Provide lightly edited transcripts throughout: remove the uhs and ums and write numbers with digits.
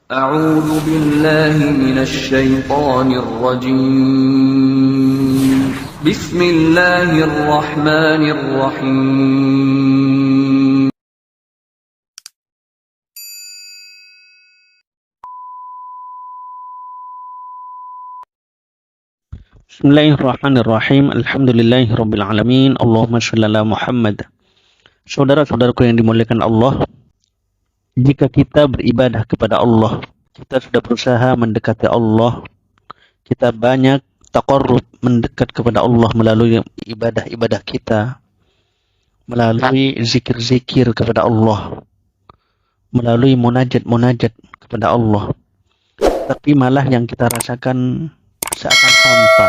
أعوذ بالله من الشيطان الرجيم بسم الله الرحمن الرحيم Bismillahirrahmanirrahim. Alhamdulillahirabbil alamin. Allahumma shalli ala Muhammad. Saudara-saudaraku yang dimuliakan Allah, jika kita beribadah kepada Allah, kita sudah berusaha mendekati Allah, kita banyak taqarrub, mendekat kepada Allah melalui ibadah-ibadah kita, melalui zikir-zikir kepada Allah, melalui munajat-munajat kepada Allah. Tapi malah yang kita rasakan seakan hampa,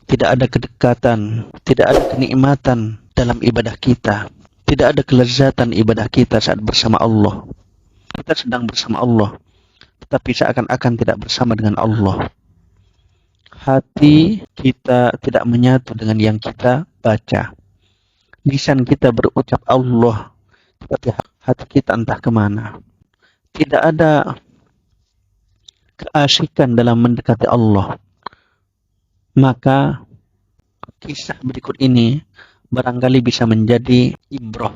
tidak ada kedekatan, tidak ada kenikmatan dalam ibadah kita, tidak ada kelezatan ibadah kita saat bersama Allah. Kita sedang bersama Allah, tetapi seakan-akan tidak bersama dengan Allah. Hati kita tidak menyatu dengan yang kita baca. Lisan kita berucap Allah, tetapi hati kita entah kemana. Tidak ada keasikan dalam mendekati Allah. Maka kisah berikut ini barangkali bisa menjadi ibrah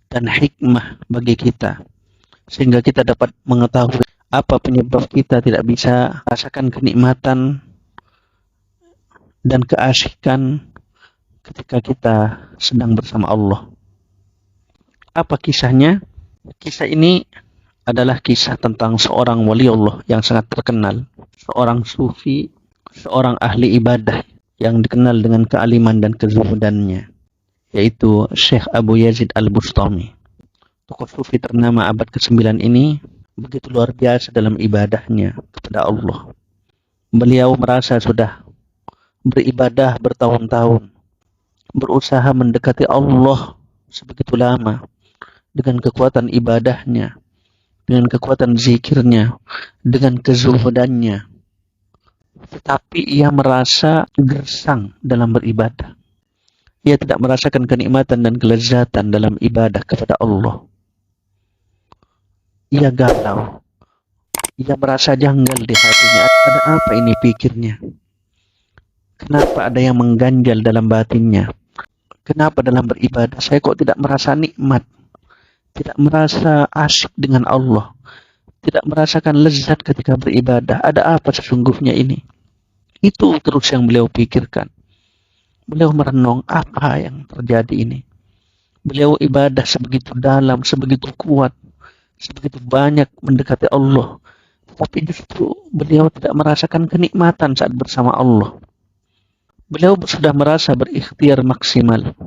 dan hikmah bagi kita, sehingga kita dapat mengetahui apa penyebab kita tidak bisa rasakan kenikmatan dan keasikan ketika kita sedang bersama Allah. Apa kisahnya? Kisah ini adalah kisah tentang seorang wali Allah yang sangat terkenal, seorang sufi, seorang ahli ibadah yang dikenal dengan kealiman dan kezuhudannya, yaitu Syekh Abu Yazid Al-Bustami. Tokoh sufi ternama abad ke-9 ini begitu luar biasa dalam ibadahnya kepada Allah. Beliau merasa sudah beribadah bertahun-tahun, berusaha mendekati Allah sebegitu lama dengan kekuatan ibadahnya, dengan kekuatan zikirnya, dengan kezuhudannya. Tetapi ia merasa gersang dalam beribadah. Ia tidak merasakan kenikmatan dan kelezatan dalam ibadah kepada Allah. Ia galau. Ia merasa janggal di hatinya. Ada apa ini pikirnya? Kenapa ada yang mengganjal dalam batinnya? Kenapa dalam beribadah saya kok tidak merasa nikmat? Tidak merasa asyik dengan Allah? Tidak merasakan lezat ketika beribadah? Ada apa sesungguhnya ini? Itu terus yang beliau pikirkan. Beliau merenung apa yang terjadi ini. Beliau ibadah sebegitu dalam, sebegitu kuat, sebegitu banyak mendekati Allah. Tapi justru beliau tidak merasakan kenikmatan saat bersama Allah. Beliau sudah merasa berikhtiar maksimal.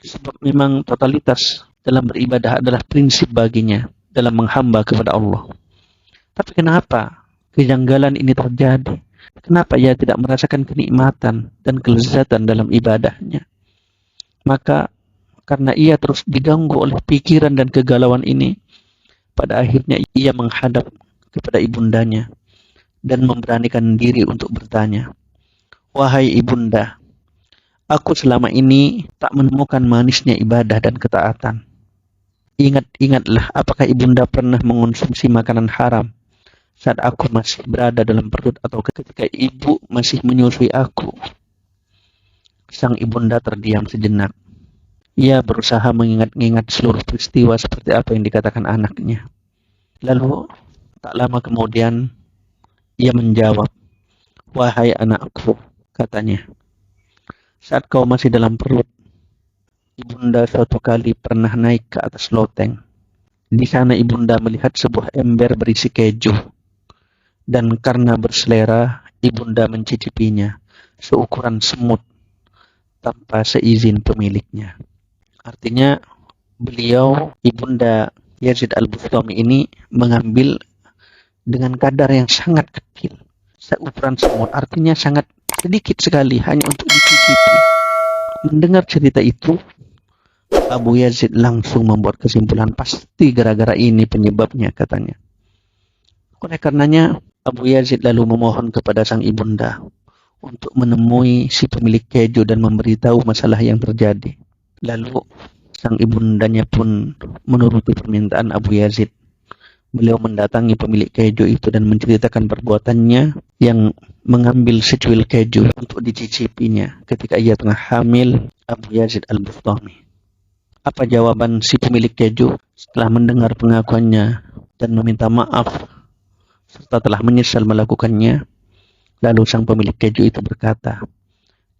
Sebab memang totalitas dalam beribadah adalah prinsip baginya dalam menghamba kepada Allah. Tapi kenapa kejanggalan ini terjadi? Kenapa ia tidak merasakan kenikmatan dan kelezatan dalam ibadahnya? Maka karena ia terus diganggu oleh pikiran dan kegalauan ini, pada akhirnya ia menghadap kepada ibundanya dan memberanikan diri untuk bertanya, "Wahai ibunda, aku selama ini tak menemukan manisnya ibadah dan ketaatan. Ingatlah, apakah ibunda pernah mengonsumsi makanan haram saat aku masih berada dalam perut atau ketika ibu masih menyusui aku?" Sang ibunda terdiam sejenak. Ia berusaha mengingat-ingat seluruh peristiwa seperti apa yang dikatakan anaknya. Lalu tak lama kemudian ia menjawab, "Wahai anakku," katanya, "saat kau masih dalam perut, ibunda suatu kali pernah naik ke atas loteng. Di sana ibunda melihat sebuah ember berisi keju. Dan karena berselera, ibunda mencicipinya seukuran semut tanpa seizin pemiliknya." Artinya beliau, ibunda Yazid Al-Bustami ini mengambil dengan kadar yang sangat kecil, seukuran semut, artinya sangat sedikit sekali, hanya untuk dicicipi. Mendengar cerita itu, Abu Yazid langsung membuat kesimpulan, pasti gara-gara ini penyebabnya, katanya. Oleh karenanya, Abu Yazid lalu memohon kepada sang ibunda untuk menemui si pemilik keju dan memberitahu masalah yang terjadi. Lalu sang ibundanya pun menuruti permintaan Abu Yazid. Beliau mendatangi pemilik keju itu dan menceritakan perbuatannya yang mengambil secuil keju untuk dicicipinya ketika ia tengah hamil Abu Yazid Al-Bustami. Apa jawaban si pemilik keju setelah mendengar pengakuannya dan meminta maaf serta telah menyesal melakukannya? Lalu sang pemilik keju itu berkata,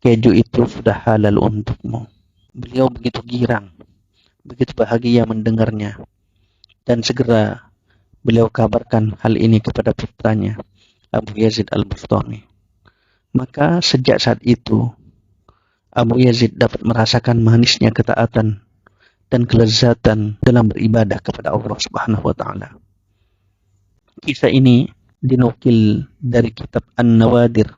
keju itu sudah halal untukmu. Beliau begitu girang, begitu bahagia mendengarnya, dan segera beliau kabarkan hal ini kepada putranya, Abu Yazid Al-Bustami. Maka sejak saat itu, Abu Yazid dapat merasakan manisnya ketaatan dan kelezatan dalam beribadah kepada Allah Subhanahu wa taala. Kisah ini dinukil dari kitab An-Nawadir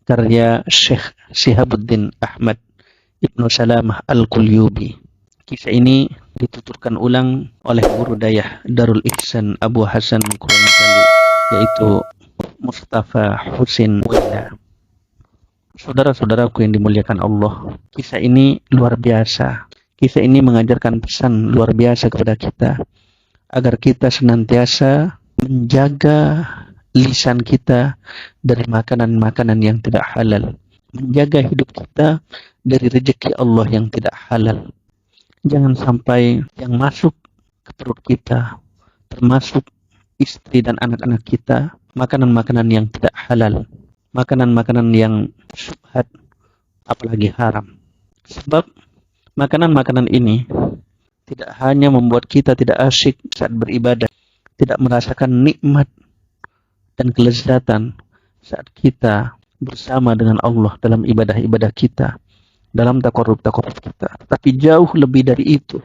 karya Syekh Shihabuddin Ahmad Ibnu Salamah Al-Qulyubi. Kisah ini dituturkan ulang oleh guru dayah Darul Ihsan Abu Hasan Quraisy, yaitu Mustafa Husin Wenda. Saudara-saudaraku yang dimuliakan Allah, kisah ini luar biasa. Kisah ini mengajarkan pesan luar biasa kepada kita, agar kita senantiasa menjaga lisan kita dari makanan-makanan yang tidak halal, menjaga hidup kita dari rezeki Allah yang tidak halal. Jangan sampai yang masuk ke perut kita, termasuk istri dan anak-anak kita, makanan-makanan yang tidak halal, makanan-makanan yang syubhat, apalagi haram. Sebab makanan-makanan ini tidak hanya membuat kita tidak asyik saat beribadah, tidak merasakan nikmat dan kelezatan saat kita bersama dengan Allah dalam ibadah-ibadah kita, dalam takarrub kita. Tapi jauh lebih dari itu,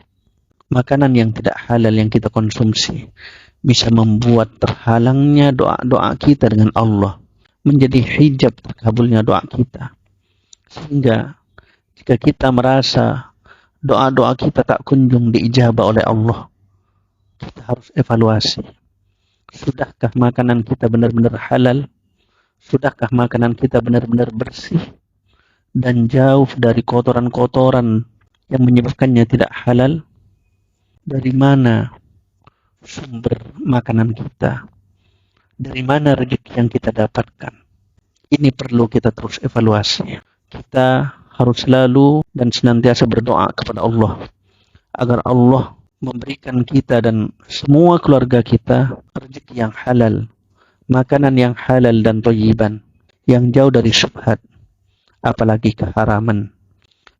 makanan yang tidak halal yang kita konsumsi bisa membuat terhalangnya doa-doa kita dengan Allah, menjadi hijab terkabulnya doa kita. Sehingga jika kita merasa doa-doa kita tak kunjung diijabah oleh Allah, kita harus evaluasi. Sudahkah makanan kita benar-benar halal? Sudahkah makanan kita benar-benar bersih dan jauh dari kotoran-kotoran yang menyebabkannya tidak halal? Dari mana sumber makanan kita? Dari mana rezeki yang kita dapatkan? Ini perlu kita terus evaluasi. Kita harus selalu dan senantiasa berdoa kepada Allah agar Allah memberikan kita dan semua keluarga kita rezeki yang halal, makanan yang halal dan thayyiban, yang jauh dari syubhat, apalagi keharaman.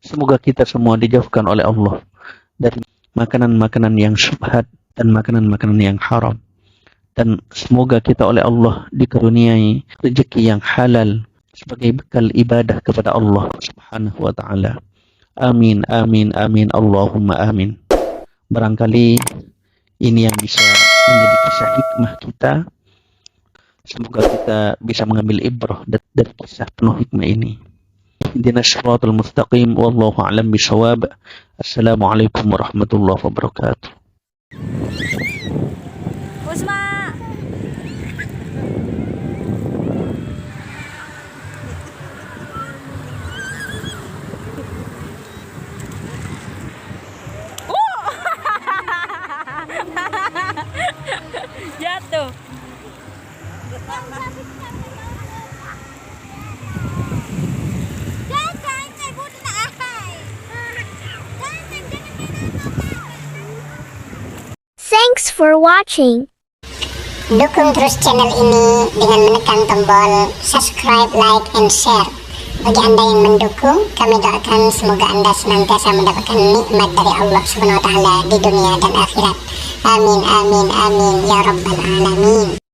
Semoga kita semua dijauhkan oleh Allah dari makanan-makanan yang syubhat dan makanan-makanan yang haram. Dan semoga kita oleh Allah dikaruniai rezeki yang halal sebagai bekal ibadah kepada Allah Subhanahu wa taala. Amin, amin, amin, Allahumma amin. Barangkali ini yang bisa menjadi kisah hikmah kita. Semoga kita bisa mengambil ibrah dari kisah penuh hikmah ini. Ihdinas siratal mustaqim, wallahu a'lam bishawab. Assalamualaikum warahmatullahi wabarakatuh. Usma. Jatuh. Thanks for watching. Dukung terus channel ini dengan menekan tombol subscribe, like, and share. Bagi Anda yang mendukung, kami doakan semoga Anda senantiasa mendapatkan nikmat dari Allah Subhanahu wa taala di dunia dan akhirat. Amin, amin, amin ya rabbal alamin.